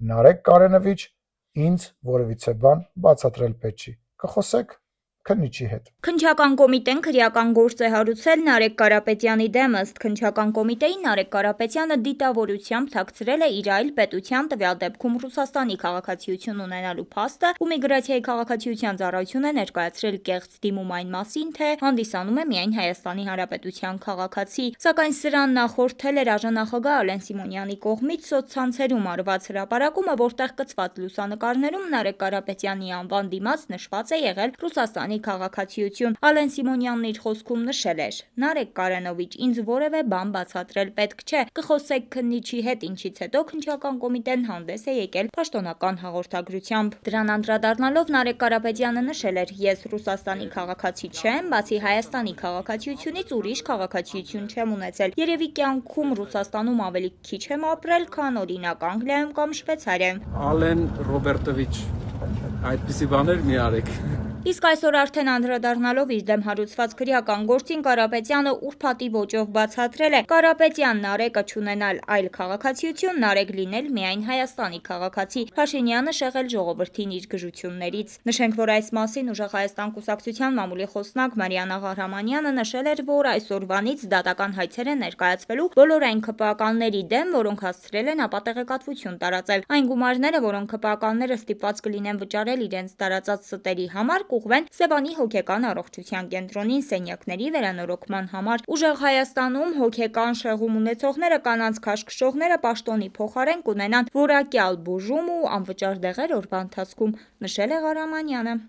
Նարեկ Կարենովիչ, ինձ որևիցե բան բացատրել պետք չի, կխոսեք քննիչի հետ։ Քննչական կոմիտեն քրեական գործ է հարուցել Նարեկ Կարապետյանի դեմ, ըստ քննչական կոմիտեի Նարեկ Կարապետյանը դիտավորությամբ թաքցրել է իր այլ պետության, տվյալ դեպքում Ռուսաստանի քաղաքացիություն ունենալու փաստը ու միգրացիայի քաղաքացիության ծառայությունը ներկայացրել կեղծ դիմում այն մասին, թե հանդիսանում է միայն Հայաստանի Հանրապետության քաղաքացի, սակայն սրան նախորդել էր ԱԺ Ալեն Սիմոնյանի կողմից սոցցանցերում արված հրապարակումը, որտեղ կցված լուսանկարներում Նարեկ Կարապետյանի անվան դիմաց նշված է եղել Ռուսաստանի քաղաքացիություն։ Ալեն Սիմոնյանն իր խոսքում նշել էր. Նարեկ Կարենովիչ, ինձ որևէ բան բացատրել պետք չէ, կխոսեք քննիչի հետ, ինչից հետո քննչական կոմիտեն հանդես է եկել պաշտոնական հաղորդագրությամբ։ Դրան անդրադառնալով Նարեկ Կարապետյանը նշել էր. ես Ռուսաստանի քաղաքացի չեմ, բացի Հայաստանի քաղաքացիությունից ուրիշ քաղաքացիություն չեմ ունեցել։ Երևի կյանքում Ռուսաստանում ավելի քիչ եմ ապրել, քան օրինակ Անգլիայում կամ Շվեյցարիայում։ Ալեն Ռոբերտովիչ, այդպիսի բաներ մի արեք։ Իսկ այսօր արդեն անդրադառնալով իր դեմ հարուցված քրեական գործին Կարապետյանը ուրբաթի ոճով բացատրել է. Կարապետյան Նարեկը չունենալ այլ քաղաքացիություն, Նարեկ լինել միայն Հայաստանի քաղաքացի։ Փաշինյանը շեղել ժողովրդին իր գժություններից։ Նշենք, որ այս մասին Ուժեղ Հայաստան կուսակցության մամուլի խոսնակ Մարիաննա Ղահրամանյանը նշել էր, որ այսօրվանից դատական հայցեր են ներկայացվելու բոլոր այն ՔՊԱ-կանների դեմ, որոնք հասցրել են ապատեղեկատվություն տարածել։ Այն գումարները, որոնք ՔՊԱ-կանները ստիպված կլինեն վճարել իրենց տարածած ստերի համար, կուղղվեն Սևանի հոգեկան առողջության կենտրոնին սենյակների վերանորոգման համար։ Ուժեղ Հայաստանում հոգեկան շեղում ունեցողները կանանց քաշքշողները պաշտոնի փոխարեն կունենան որակյալ բուժում ու անվճար դեղեր օրվա ընթացքում, նշել է Ղահրամանյանը։